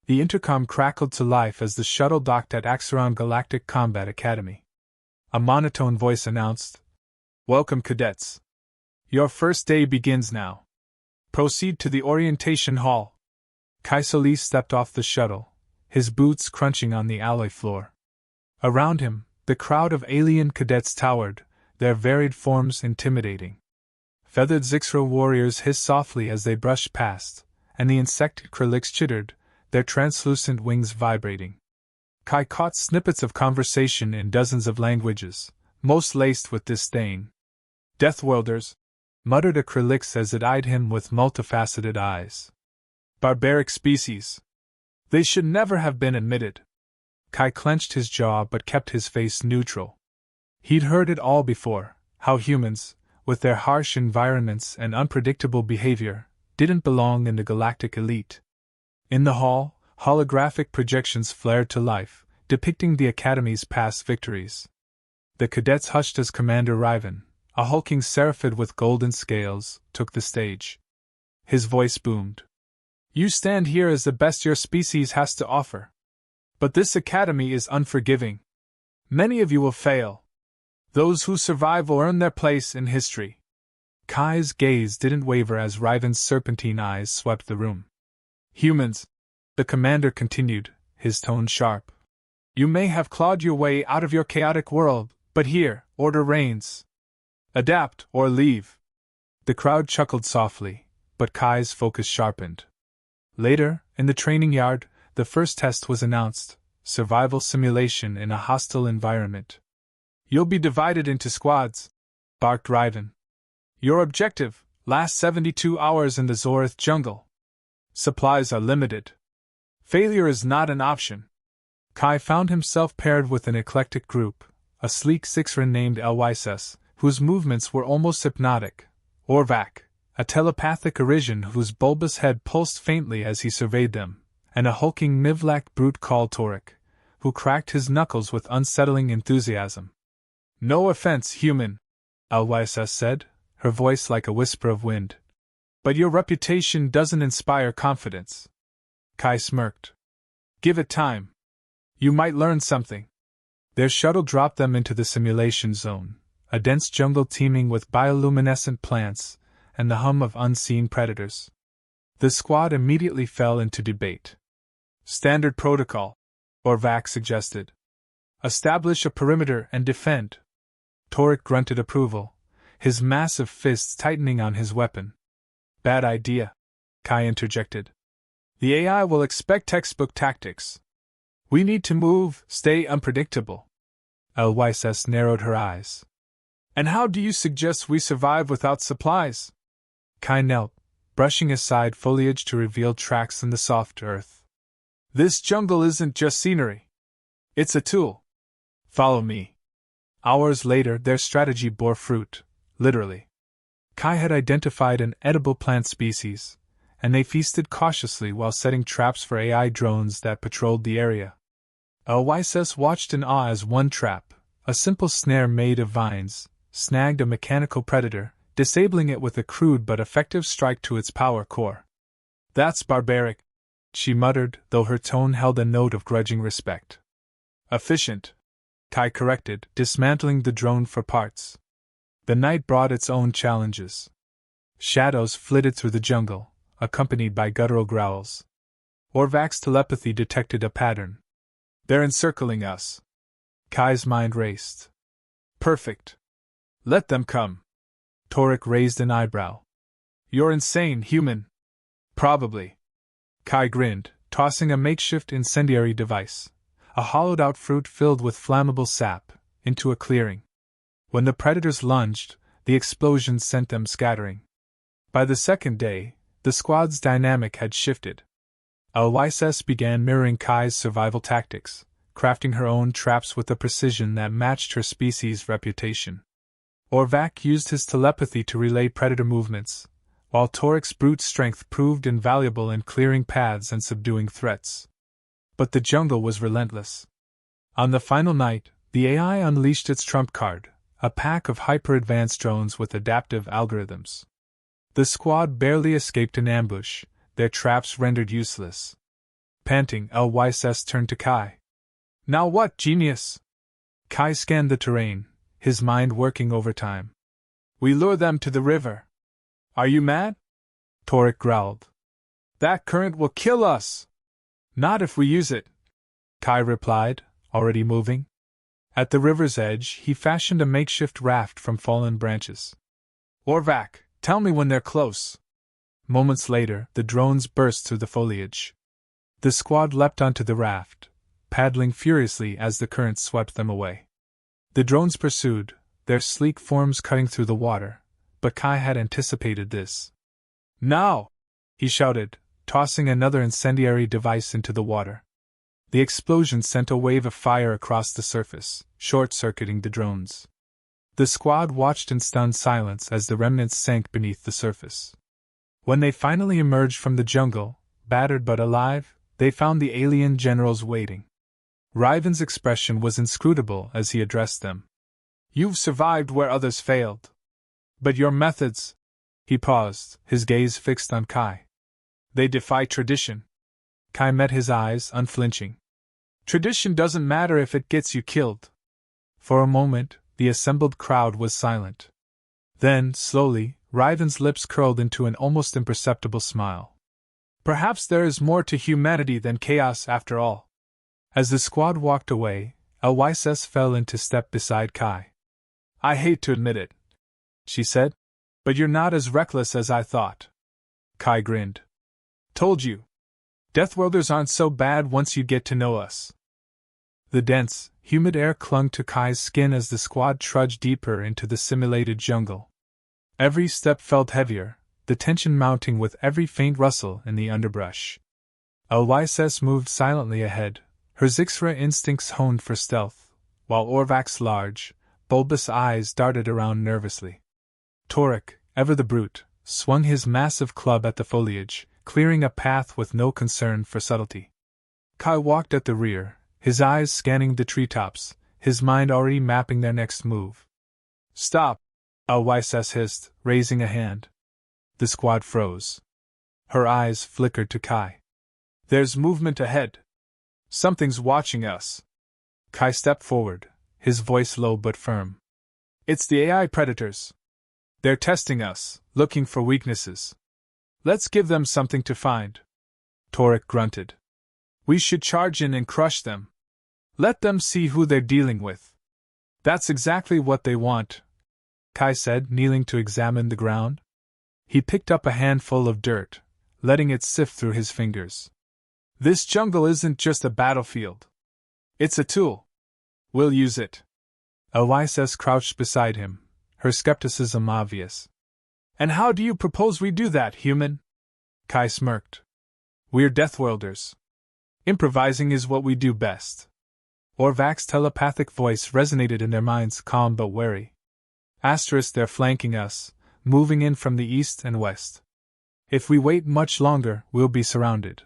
The intercom crackled to life as the shuttle docked at Axeron Galactic Combat Academy. A monotone voice announced, "Welcome, cadets. Your first day begins now. Proceed to the orientation hall." Kai Solis stepped off the shuttle, his boots crunching on the alloy floor. Around him, the crowd of alien cadets towered, their varied forms intimidating. Feathered Zixra warriors hissed softly as they brushed past, and the insect Krillix chittered, their translucent wings vibrating. Kai caught snippets of conversation in dozens of languages, most laced with disdain. "Deathworlders," muttered a Krillix as it eyed him with multifaceted eyes. "Barbaric species. They should never have been admitted." Kai clenched his jaw but kept his face neutral. He'd heard it all before, how humans, with their harsh environments and unpredictable behavior, didn't belong in the galactic elite. In the hall, holographic projections flared to life, depicting the Academy's past victories. The cadets hushed as Commander Riven, a hulking seraphid with golden scales, took the stage. His voice boomed. "You stand here as the best your species has to offer. But this Academy is unforgiving. Many of you will fail. Those who survive will earn their place in history." Kai's gaze didn't waver as Riven's serpentine eyes swept the room. "Humans," the commander continued, his tone sharp. "You may have clawed your way out of your chaotic world, but here, order reigns. Adapt or leave." The crowd chuckled softly, but Kai's focus sharpened. Later, in the training yard, the first test was announced: survival simulation in a hostile environment. "You'll be divided into squads," barked Riven. "Your objective: last 72 hours in the Zorith jungle. Supplies are limited. Failure is not an option." Kai found himself paired with an eclectic group, a sleek Sixren named Elwyses, whose movements were almost hypnotic, Orvac, a telepathic Arisian whose bulbous head pulsed faintly as he surveyed them, and a hulking Mivlac brute called Toric, who cracked his knuckles with unsettling enthusiasm. "No offense, human," Elwyses said, her voice like a whisper of wind. "But your reputation doesn't inspire confidence." Kai smirked. "Give it time. You might learn something." Their shuttle dropped them into the simulation zone, a dense jungle teeming with bioluminescent plants and the hum of unseen predators. The squad immediately fell into debate. "Standard protocol," Orvac suggested. "Establish a perimeter and defend." Toric grunted approval, his massive fists tightening on his weapon. "Bad idea," Kai interjected. "The AI will expect textbook tactics. We need to move, stay unpredictable." Elwyses narrowed her eyes. "And how do you suggest we survive without supplies?" Kai knelt, brushing aside foliage to reveal tracks in the soft earth. "This jungle isn't just scenery. It's a tool. Follow me." Hours later, their strategy bore fruit, literally. Kai had identified an edible plant species, and they feasted cautiously while setting traps for AI drones that patrolled the area. Elwyses watched in awe as one trap, a simple snare made of vines, snagged a mechanical predator, disabling it with a crude but effective strike to its power core. "That's barbaric," she muttered, though her tone held a note of grudging respect. "Efficient," Kai corrected, dismantling the drone for parts. The night brought its own challenges. Shadows flitted through the jungle, accompanied by guttural growls. Orvac's telepathy detected a pattern. "They're encircling us." Kai's mind raced. "Perfect. Let them come." Toric raised an eyebrow. "You're insane, human." "Probably." Kai grinned, tossing a makeshift incendiary device, a hollowed-out fruit filled with flammable sap, into a clearing. When the predators lunged, the explosion sent them scattering. By the second day, the squad's dynamic had shifted. Elwyses began mirroring Kai's survival tactics, crafting her own traps with a precision that matched her species' reputation. Orvac used his telepathy to relay predator movements, while Toric's brute strength proved invaluable in clearing paths and subduing threats. But the jungle was relentless. On the final night, the AI unleashed its trump card, a pack of hyper-advanced drones with adaptive algorithms. The squad barely escaped an ambush, their traps rendered useless. Panting, LYSS turned to Kai. Now what, genius? Kai scanned the terrain, his mind working overtime. We lure them to the river. Are you mad? Torek growled. That current will kill us. Not if we use it, Kai replied, already moving. At the river's edge, he fashioned a makeshift raft from fallen branches. Orvac, tell me when they're close. Moments later, the drones burst through the foliage. The squad leapt onto the raft, paddling furiously as the current swept them away. The drones pursued, their sleek forms cutting through the water, but Kai had anticipated this. Now! He shouted, tossing another incendiary device into the water. The explosion sent a wave of fire across the surface, short-circuiting the drones. The squad watched in stunned silence as the remnants sank beneath the surface. When they finally emerged from the jungle, battered but alive, they found the alien generals waiting. Riven's expression was inscrutable as he addressed them. You've survived where others failed. But your methods… He paused, his gaze fixed on Kai. They defy tradition. Kai met his eyes, unflinching. Tradition doesn't matter if it gets you killed. For a moment, the assembled crowd was silent. Then, slowly, Riven's lips curled into an almost imperceptible smile. Perhaps there is more to humanity than chaos after all. As the squad walked away, LYSS fell into step beside Kai. I hate to admit it, she said, but you're not as reckless as I thought. Kai grinned. Told you. Deathworlders aren't so bad once you get to know us. The dense, humid air clung to Kai's skin as the squad trudged deeper into the simulated jungle. Every step felt heavier, the tension mounting with every faint rustle in the underbrush. LYSS moved silently ahead, her Zixra instincts honed for stealth, while Orvac's large, bulbous eyes darted around nervously. Torek, ever the brute, swung his massive club at the foliage, clearing a path with no concern for subtlety. Kai walked at the rear, his eyes scanning the treetops, his mind already mapping their next move. Stop! LYSS hissed, raising a hand. The squad froze. Her eyes flickered to Kai. There's movement ahead. Something's watching us. Kai stepped forward, his voice low but firm. It's the AI predators. They're testing us, looking for weaknesses. Let's give them something to find. Torek grunted. We should charge in and crush them. Let them see who they're dealing with. That's exactly what they want, Kai said, kneeling to examine the ground. He picked up a handful of dirt, letting it sift through his fingers. This jungle isn't just a battlefield. It's a tool. We'll use it. LYSS crouched beside him, her skepticism obvious. And how do you propose we do that, human? Kai smirked. We're Deathworlders. Improvising is what we do best. Orvac's telepathic voice resonated in their minds, calm but wary. They're flanking us, moving in from the east and west. If we wait much longer, we'll be surrounded.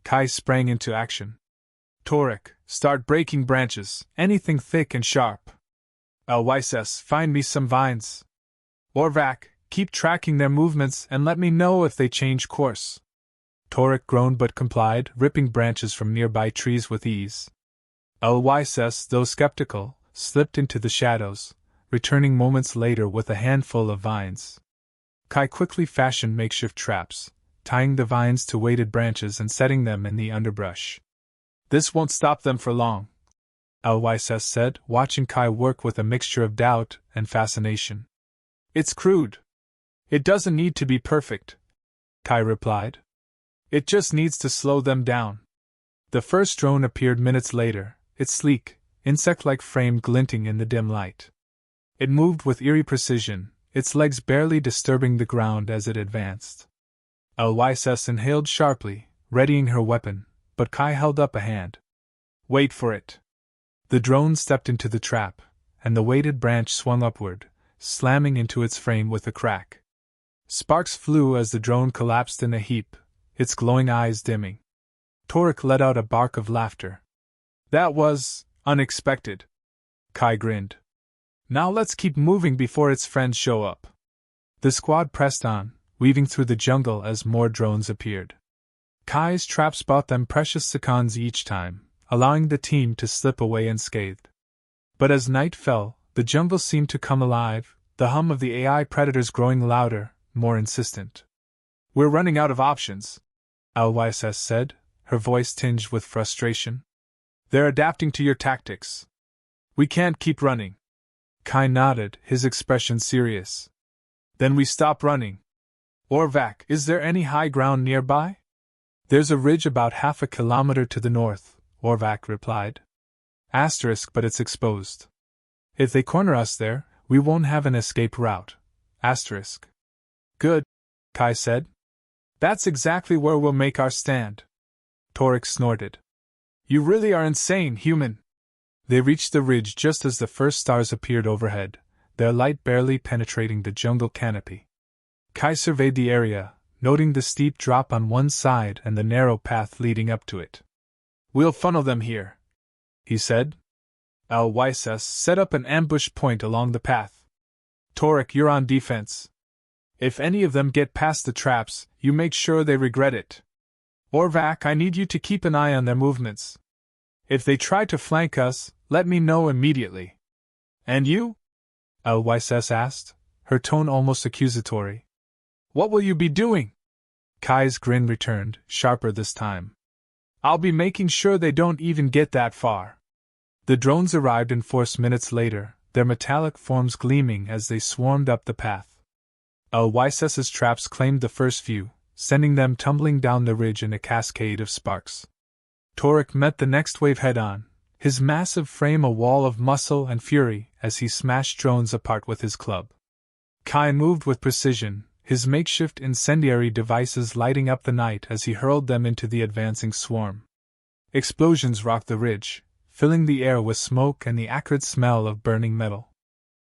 Kai sprang into action. Torek, start breaking branches, anything thick and sharp. LYSS, find me some vines. Orvac, keep tracking their movements and let me know if they change course. Torek groaned but complied, ripping branches from nearby trees with ease. LYSS, though skeptical, slipped into the shadows, returning moments later with a handful of vines. Kai quickly fashioned makeshift traps, tying the vines to weighted branches and setting them in the underbrush. This won't stop them for long, LYSS said, watching Kai work with a mixture of doubt and fascination. It's crude. It doesn't need to be perfect, Kai replied. It just needs to slow them down. The first drone appeared minutes later, its sleek, insect-like frame glinting in the dim light. It moved with eerie precision, its legs barely disturbing the ground as it advanced. LYSS inhaled sharply, readying her weapon, but Kai held up a hand. Wait for it. The drone stepped into the trap, and the weighted branch swung upward, slamming into its frame with a crack. Sparks flew as the drone collapsed in a heap, its glowing eyes dimming. Torek let out a bark of laughter. That was unexpected. Kai grinned. Now let's keep moving before its friends show up. The squad pressed on, weaving through the jungle as more drones appeared. Kai's traps bought them precious seconds each time, allowing the team to slip away unscathed. But as night fell, the jungle seemed to come alive, the hum of the AI predators growing louder, more insistent. "We're running out of options," LYSS said, her voice tinged with frustration. "They're adapting to your tactics. We can't keep running." Kai nodded, his expression serious. "Then we stop running. Orvac, is there any high ground nearby?" "There's a ridge about half a kilometer to the north," Orvac replied. But it's exposed. If they corner us there, we won't have an escape route. Good, Kai said. "That's exactly where we'll make our stand." Torek snorted. "You really are insane, human." They reached the ridge just as the first stars appeared overhead, their light barely penetrating the jungle canopy. Kai surveyed the area, noting the steep drop on one side and the narrow path leading up to it. "We'll funnel them here," he said. LYSS set up an ambush point along the path. "Torek, you're on defense. If any of them get past the traps, you make sure they regret it. Orvac, I need you to keep an eye on their movements. If they try to flank us, let me know immediately." "And you?" LYSS asked, her tone almost accusatory. "What will you be doing?" Kai's grin returned, sharper this time. "I'll be making sure they don't even get that far." The drones arrived in force minutes later, their metallic forms gleaming as they swarmed up the path. LYSS's traps claimed the first few, sending them tumbling down the ridge in a cascade of sparks. Torek met the next wave head-on, his massive frame a wall of muscle and fury as he smashed drones apart with his club. Kai moved with precision, his makeshift incendiary devices lighting up the night as he hurled them into the advancing swarm. Explosions rocked the ridge, filling the air with smoke and the acrid smell of burning metal.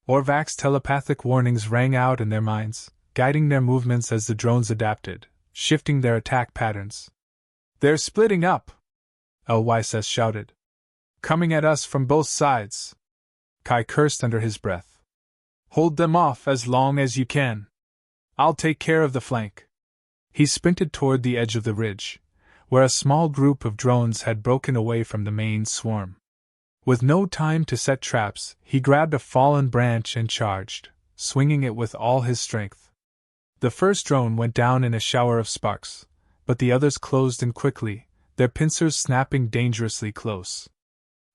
Orvac's telepathic warnings rang out in their minds, guiding their movements as the drones adapted, shifting their attack patterns. "They're splitting up!" LYSS shouted. "Coming at us from both sides!" Kai cursed under his breath. "Hold them off as long as you can. I'll take care of the flank." He sprinted toward the edge of the ridge, where a small group of drones had broken away from the main swarm. With no time to set traps, he grabbed a fallen branch and charged, swinging it with all his strength. The first drone went down in a shower of sparks, but the others closed in quickly, their pincers snapping dangerously close.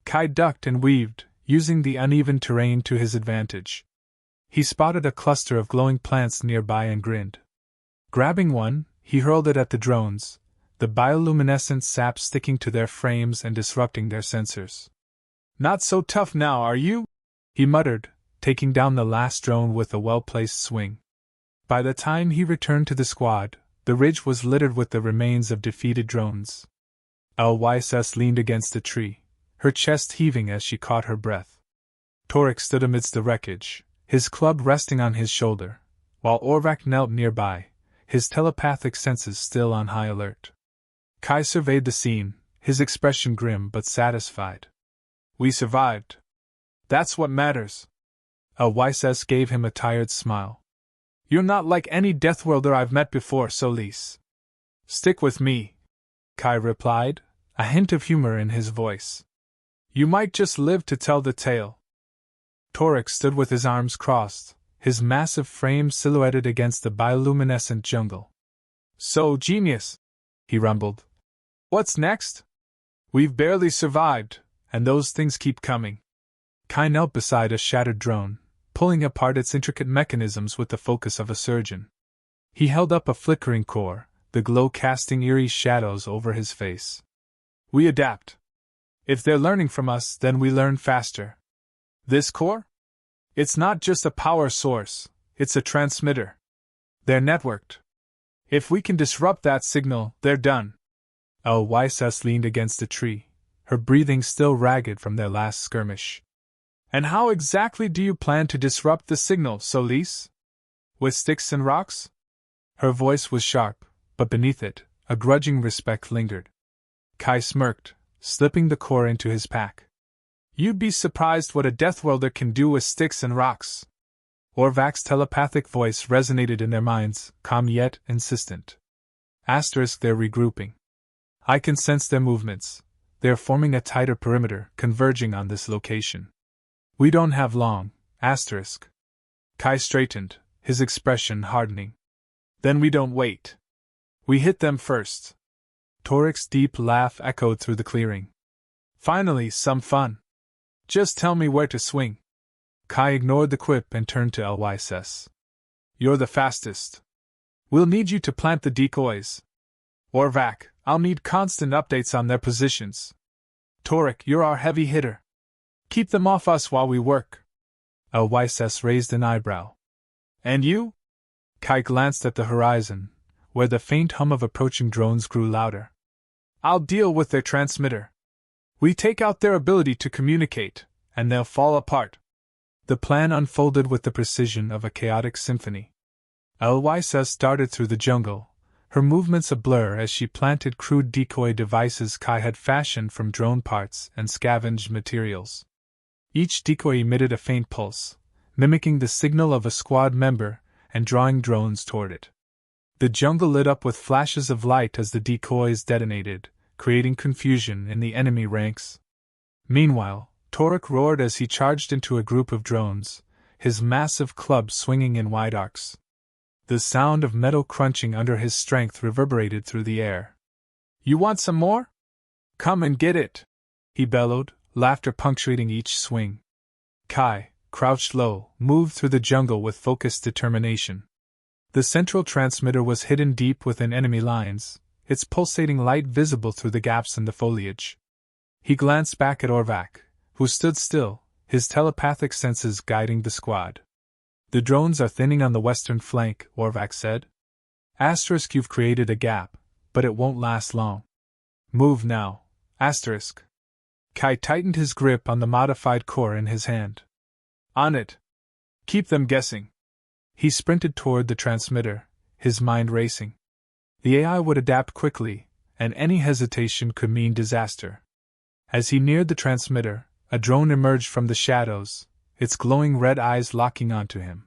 Kai ducked and weaved, using the uneven terrain to his advantage. He spotted a cluster of glowing plants nearby and grinned. Grabbing one, he hurled it at the drones, the bioluminescent sap sticking to their frames and disrupting their sensors. "Not so tough now, are you?" he muttered, taking down the last drone with a well-placed swing. By the time he returned to the squad, the ridge was littered with the remains of defeated drones. LYSS leaned against a tree, her chest heaving as she caught her breath. Torek stood amidst the wreckage, his club resting on his shoulder, while Orvac knelt nearby, his telepathic senses still on high alert. Kai surveyed the scene, his expression grim but satisfied. "We survived. That's what matters." LYSS gave him a tired smile. "You're not like any Deathworlder I've met before, Solis." "Stick with me," Kai replied, a hint of humor in his voice. "You might just live to tell the tale." Torek stood with his arms crossed, his massive frame silhouetted against the bioluminescent jungle. "So, genius," he rumbled. "What's next? We've barely survived, and those things keep coming." Kai knelt beside a shattered drone, pulling apart its intricate mechanisms with the focus of a surgeon. He held up a flickering core, the glow casting eerie shadows over his face. "We adapt. If they're learning from us, then we learn faster. This core? It's not just a power source, it's a transmitter. They're networked. If we can disrupt that signal, they're done." LYSS leaned against a tree, her breathing still ragged from their last skirmish. "And how exactly do you plan to disrupt the signal, Solis? With sticks and rocks?" Her voice was sharp, but beneath it, a grudging respect lingered. Kai smirked, slipping the core into his pack. "You'd be surprised what a Deathworlder can do with sticks and rocks." Orvac's telepathic voice resonated in their minds, calm yet insistent. They're regrouping. I can sense their movements. They are forming a tighter perimeter, converging on this location. We don't have long, asterisk. Kai straightened, his expression hardening. Then we don't wait. We hit them first. Torik's deep laugh echoed through the clearing. Finally, some fun. Just tell me where to swing. Kai ignored the quip and turned to Lys. You're the fastest. We'll need you to plant the decoys. Orvac, I'll need constant updates on their positions. Torik, you're our heavy hitter. Keep them off us while we work. Lys raised an eyebrow. And you? Kai glanced at the horizon, where the faint hum of approaching drones grew louder. I'll deal with their transmitter. We take out their ability to communicate, and they'll fall apart. The plan unfolded with the precision of a chaotic symphony. Lys darted through the jungle, her movements a blur as she planted crude decoy devices Kai had fashioned from drone parts and scavenged materials. Each decoy emitted a faint pulse, mimicking the signal of a squad member and drawing drones toward it. The jungle lit up with flashes of light as the decoys detonated, creating confusion in the enemy ranks. Meanwhile, Torik roared as he charged into a group of drones, his massive club swinging in wide arcs. The sound of metal crunching under his strength reverberated through the air. You want some more? Come and get it! He bellowed, laughter punctuating each swing. Kai, crouched low, moved through the jungle with focused determination. The central transmitter was hidden deep within enemy lines, its pulsating light visible through the gaps in the foliage. He glanced back at Orvac, who stood still, his telepathic senses guiding the squad. The drones are thinning on the western flank, Orvac said. Asterisk, you've created a gap, but it won't last long. Move now, asterisk. Kai tightened his grip on the modified core in his hand. On it. Keep them guessing. He sprinted toward the transmitter, his mind racing. The AI would adapt quickly, and any hesitation could mean disaster. As he neared the transmitter, a drone emerged from the shadows, its glowing red eyes locking onto him.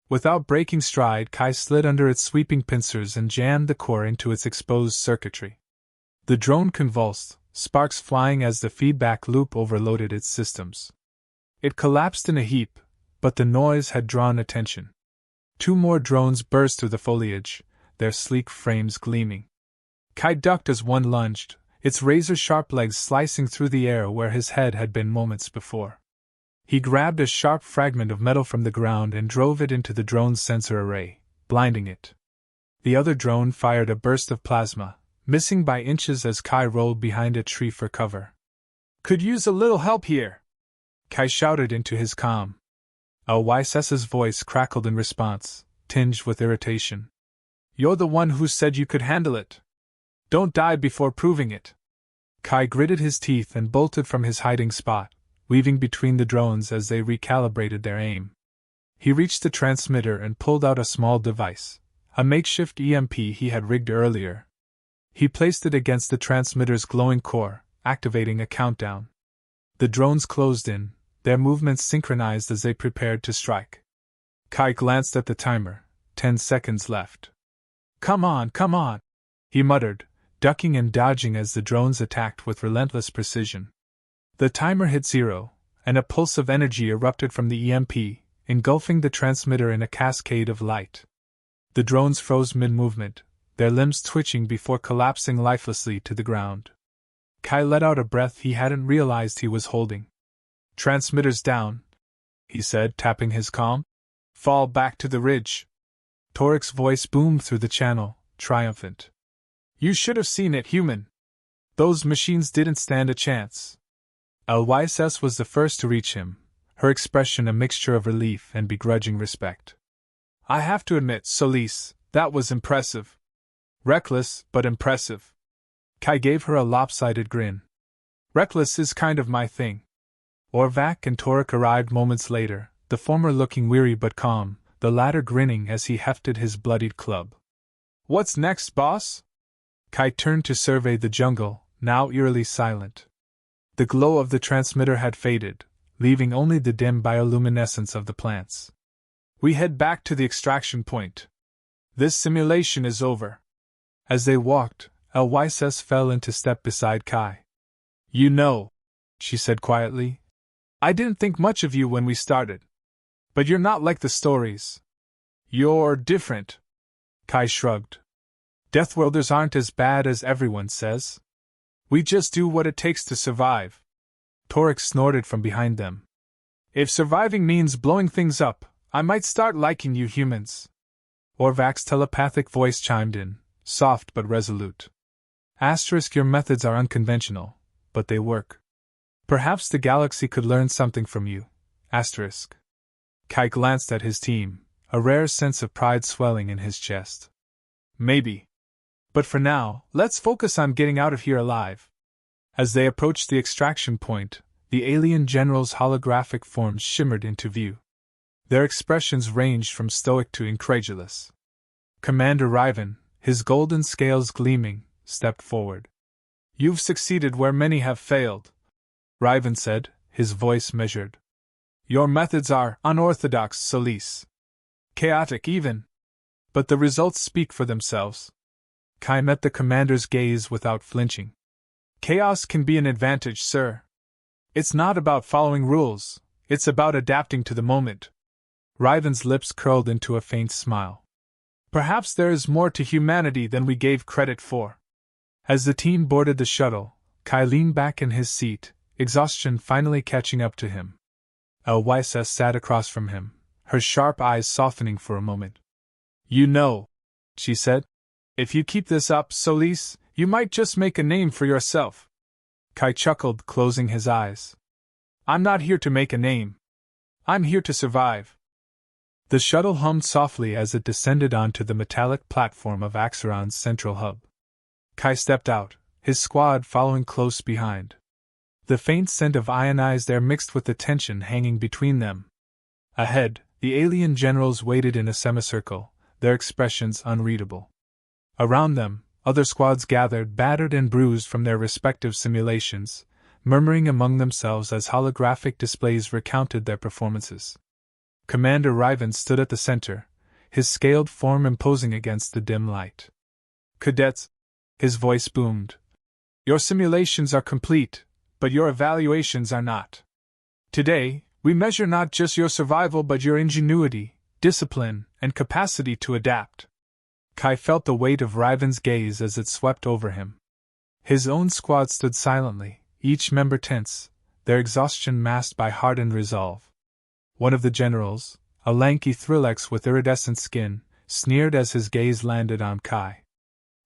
Without breaking stride, Kai slid under its sweeping pincers and jammed the core into its exposed circuitry. The drone convulsed, sparks flying as the feedback loop overloaded its systems. It collapsed in a heap, but the noise had drawn attention. 2 more drones burst through the foliage, their sleek frames gleaming. Kai ducked as one lunged, its razor-sharp legs slicing through the air where his head had been moments before. He grabbed a sharp fragment of metal from the ground and drove it into the drone's sensor array, blinding it. The other drone fired a burst of plasma, missing by inches as Kai rolled behind a tree for cover. Could use a little help here, Kai shouted into his comm. Lys's voice crackled in response, tinged with irritation. You're the one who said you could handle it. Don't die before proving it. Kai gritted his teeth and bolted from his hiding spot, weaving between the drones as they recalibrated their aim. He reached the transmitter and pulled out a small device, a makeshift EMP he had rigged earlier. He placed it against the transmitter's glowing core, activating a countdown. The drones closed in, their movements synchronized as they prepared to strike. Kai glanced at the timer. 10 seconds left. Come on, he muttered, ducking and dodging as the drones attacked with relentless precision. The timer hit 0, and a pulse of energy erupted from the EMP, engulfing the transmitter in a cascade of light. The drones froze mid-movement, their limbs twitching before collapsing lifelessly to the ground. Kai let out a breath he hadn't realized he was holding. Transmitters down, he said, tapping his comm. Fall back to the ridge. Torik's voice boomed through the channel, triumphant. You should have seen it, human. Those machines didn't stand a chance. Lys was the first to reach him, her expression a mixture of relief and begrudging respect. I have to admit, Solis, that was impressive. Reckless, but impressive. Kai gave her a lopsided grin. Reckless is kind of my thing. Orvac and Torik arrived moments later, the former looking weary but calm, the latter grinning as he hefted his bloodied club. What's next, boss? Kai turned to survey the jungle, now eerily silent. The glow of the transmitter had faded, leaving only the dim bioluminescence of the plants. We head back to the extraction point. This simulation is over. As they walked, Lyses fell into step beside Kai. You know, she said quietly, I didn't think much of you when we started. But you're not like the stories. You're different. Kai shrugged. Deathworlders aren't as bad as everyone says. We just do what it takes to survive. Torek snorted from behind them. If surviving means blowing things up, I might start liking you humans. Orvak's telepathic voice chimed in, soft but resolute. Your methods are unconventional, but they work. Perhaps the galaxy could learn something from you. Kai glanced at his team, a rare sense of pride swelling in his chest. Maybe. But for now, let's focus on getting out of here alive. As they approached the extraction point, the alien general's holographic forms shimmered into view. Their expressions ranged from stoic to incredulous. Commander Riven, his golden scales gleaming, stepped forward. You've succeeded where many have failed, Riven said, his voice measured. Your methods are unorthodox, Solis. Chaotic even. But the results speak for themselves. Kai met the commander's gaze without flinching. Chaos can be an advantage, sir. It's not about following rules, it's about adapting to the moment. Riven's lips curled into a faint smile. Perhaps there is more to humanity than we gave credit for. As the team boarded the shuttle, Kai leaned back in his seat, exhaustion finally catching up to him. Lyses sat across from him, her sharp eyes softening for a moment. You know, she said, if you keep this up, Solis, you might just make a name for yourself. Kai chuckled, closing his eyes. I'm not here to make a name. I'm here to survive. The shuttle hummed softly as it descended onto the metallic platform of Axeron's central hub. Kai stepped out, his squad following close behind. The faint scent of ionized air mixed with the tension hanging between them. Ahead, the alien generals waited in a semicircle, their expressions unreadable. Around them, other squads gathered, battered and bruised from their respective simulations, murmuring among themselves as holographic displays recounted their performances. Commander Riven stood at the center, his scaled form imposing against the dim light. Cadets, his voice boomed. Your simulations are complete, but your evaluations are not. Today, we measure not just your survival but your ingenuity, discipline, and capacity to adapt. Kai felt the weight of Riven's gaze as it swept over him. His own squad stood silently, each member tense, their exhaustion masked by hardened resolve. One of the generals, a lanky Thrillex with iridescent skin, sneered as his gaze landed on Kai.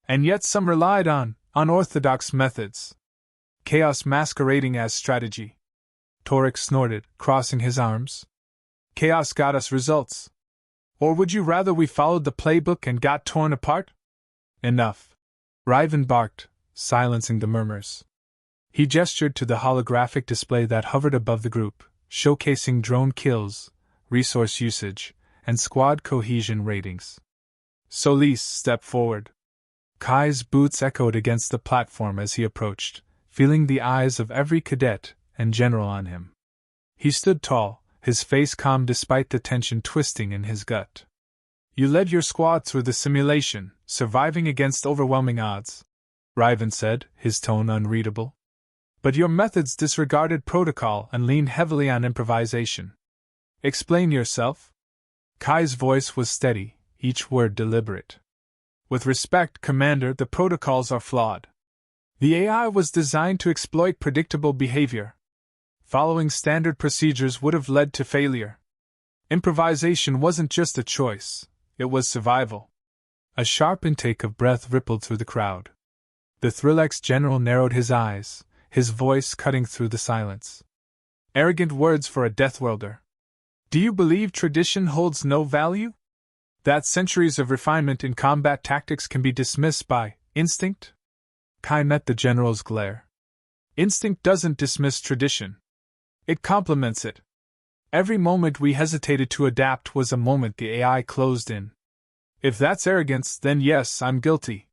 And yet some relied on unorthodox methods. Chaos masquerading as strategy. Torek snorted, crossing his arms. Chaos got us results. Or would you rather we followed the playbook and got torn apart? Enough. Riven barked, silencing the murmurs. He gestured to the holographic display that hovered above the group, showcasing drone kills, resource usage, and squad cohesion ratings. Solis stepped forward. Kai's boots echoed against the platform as he approached, feeling the eyes of every cadet and general on him. He stood tall, his face calm despite the tension twisting in his gut. You led your squad through the simulation, surviving against overwhelming odds, Riven said, his tone unreadable. But your methods disregarded protocol and leaned heavily on improvisation. Explain yourself? Kai's voice was steady, each word deliberate. With respect, Commander, the protocols are flawed. The AI was designed to exploit predictable behavior. Following standard procedures would have led to failure. Improvisation wasn't just a choice, it was survival. A sharp intake of breath rippled through the crowd. The Thrillex general narrowed his eyes, his voice cutting through the silence. Arrogant words for a Deathworlder. Do you believe tradition holds no value? That centuries of refinement in combat tactics can be dismissed by instinct? Kai met the general's glare. Instinct doesn't dismiss tradition. It complements it. Every moment we hesitated to adapt was a moment the AI closed in. If that's arrogance, then yes, I'm guilty.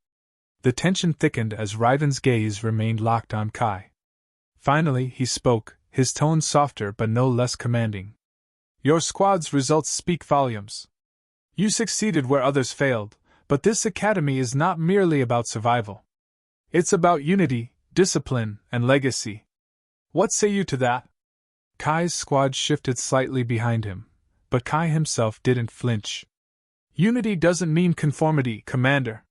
The tension thickened as Riven's gaze remained locked on Kai. Finally, he spoke, his tone softer but no less commanding. Your squad's results speak volumes. You succeeded where others failed, but this academy is not merely about survival. It's about unity, discipline, and legacy. What say you to that? Kai's squad shifted slightly behind him, but Kai himself didn't flinch. Unity doesn't mean conformity, Commander.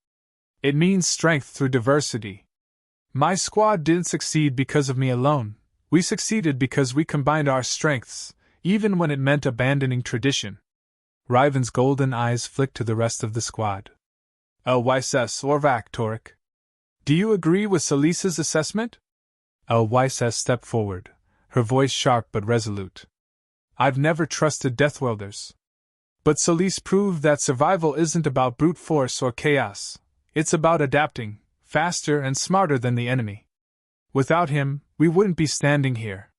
It means strength through diversity. My squad didn't succeed because of me alone. We succeeded because we combined our strengths, even when it meant abandoning tradition. Riven's golden eyes flicked to the rest of the squad. L.Y.S. Orvac, Torik. Do you agree with Solis's assessment? L.Y.S. stepped forward, her voice sharp but resolute. I've never trusted Deathworlders. But Solis proved that survival isn't about brute force or chaos. It's about adapting, faster and smarter than the enemy. Without him, we wouldn't be standing here.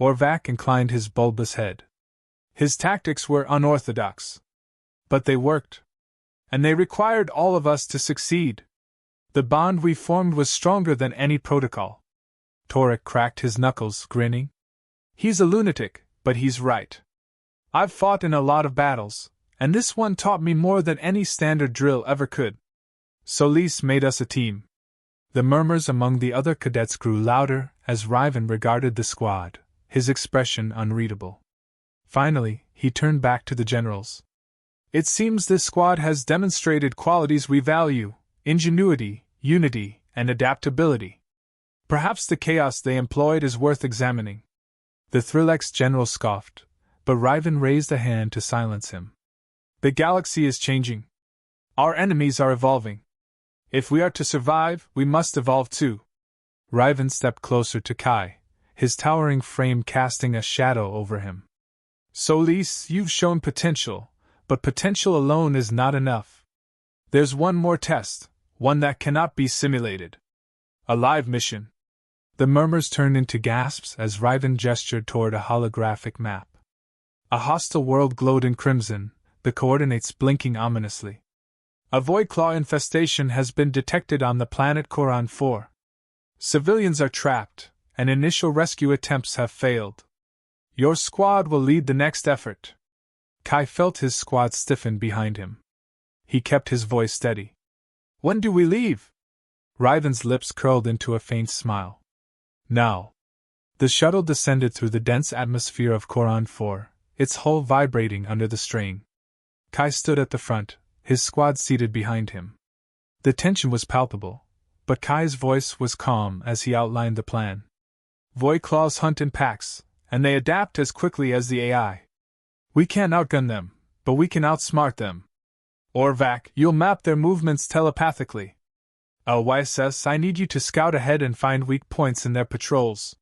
Orvac inclined his bulbous head. His tactics were unorthodox. But they worked. And they required all of us to succeed. The bond we formed was stronger than any protocol. Torik cracked his knuckles, grinning. He's a lunatic, but he's right. I've fought in a lot of battles, and this one taught me more than any standard drill ever could. Solis made us a team. The murmurs among the other cadets grew louder as Riven regarded the squad, his expression unreadable. Finally, he turned back to the generals. It seems this squad has demonstrated qualities we value: ingenuity, unity, and adaptability. Perhaps the chaos they employed is worth examining. The Thrillex general scoffed, but Riven raised a hand to silence him. The galaxy is changing. Our enemies are evolving. If we are to survive, we must evolve too. Riven stepped closer to Kai, his towering frame casting a shadow over him. Solis, you've shown potential, but potential alone is not enough. There's one more test, one that cannot be simulated. A live mission. The murmurs turned into gasps as Riven gestured toward a holographic map. A hostile world glowed in crimson, the coordinates blinking ominously. A Voidclaw infestation has been detected on the planet Coron 4. Civilians are trapped, and initial rescue attempts have failed. Your squad will lead the next effort. Kai felt his squad stiffen behind him. He kept his voice steady. When do we leave? Riven's lips curled into a faint smile. Now. The shuttle descended through the dense atmosphere of Coron 4, its hull vibrating under the strain. Kai stood at the front, his squad seated behind him. The tension was palpable, but Kai's voice was calm as he outlined the plan. Voidclaws hunt in packs, and they adapt as quickly as the AI. We can't outgun them, but we can outsmart them. Orvac, you'll map their movements telepathically. L.Y.S. I need you to scout ahead and find weak points in their patrols.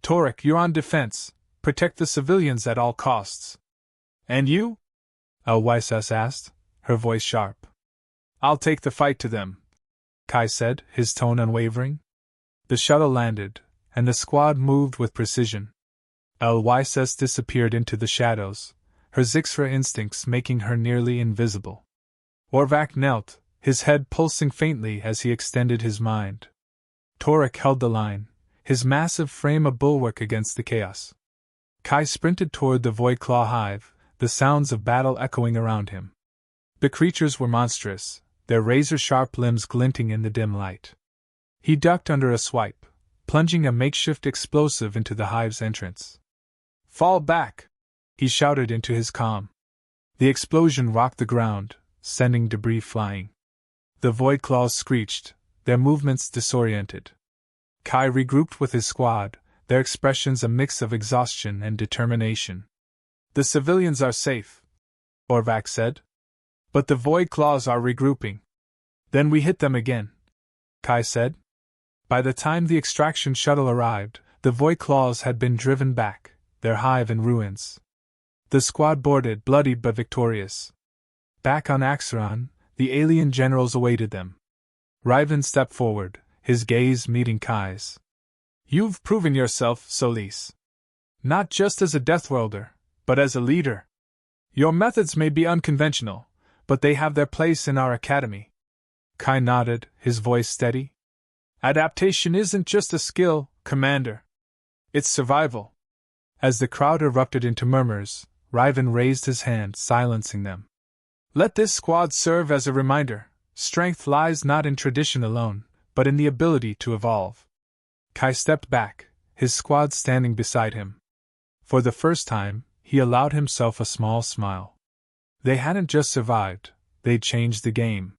Torik, you're on defense. Protect the civilians at all costs. And you? L.Y.S. asked, her voice sharp. I'll take the fight to them, Kai said, his tone unwavering. The shuttle landed, and the squad moved with precision. L.Y.S. disappeared into the shadows, her Zixra instincts making her nearly invisible. Orvac knelt, his head pulsing faintly as he extended his mind. Torik held the line, his massive frame a bulwark against the chaos. Kai sprinted toward the Voidclaw hive, the sounds of battle echoing around him. The creatures were monstrous, their razor-sharp limbs glinting in the dim light. He ducked under a swipe, plunging a makeshift explosive into the hive's entrance. Fall back! He shouted into his comm. The explosion rocked the ground, sending debris flying. The Voidclaws screeched, their movements disoriented. Kai regrouped with his squad, their expressions a mix of exhaustion and determination. The civilians are safe, Orvac said. But the Voidclaws are regrouping. Then we hit them again, Kai said. By the time the extraction shuttle arrived, the Voidclaws had been driven back, their hive in ruins. The squad boarded, bloody but victorious. Back on Axeron, the alien generals awaited them. Riven stepped forward, his gaze meeting Kai's. You've proven yourself, Solis. Not just as a Deathworlder, but as a leader. Your methods may be unconventional, but they have their place in our academy. Kai nodded, his voice steady. Adaptation isn't just a skill, Commander. It's survival. As the crowd erupted into murmurs, Riven raised his hand, silencing them. Let this squad serve as a reminder. Strength lies not in tradition alone, but in the ability to evolve. Kai stepped back, his squad standing beside him. For the first time, he allowed himself a small smile. They hadn't just survived, they'd changed the game.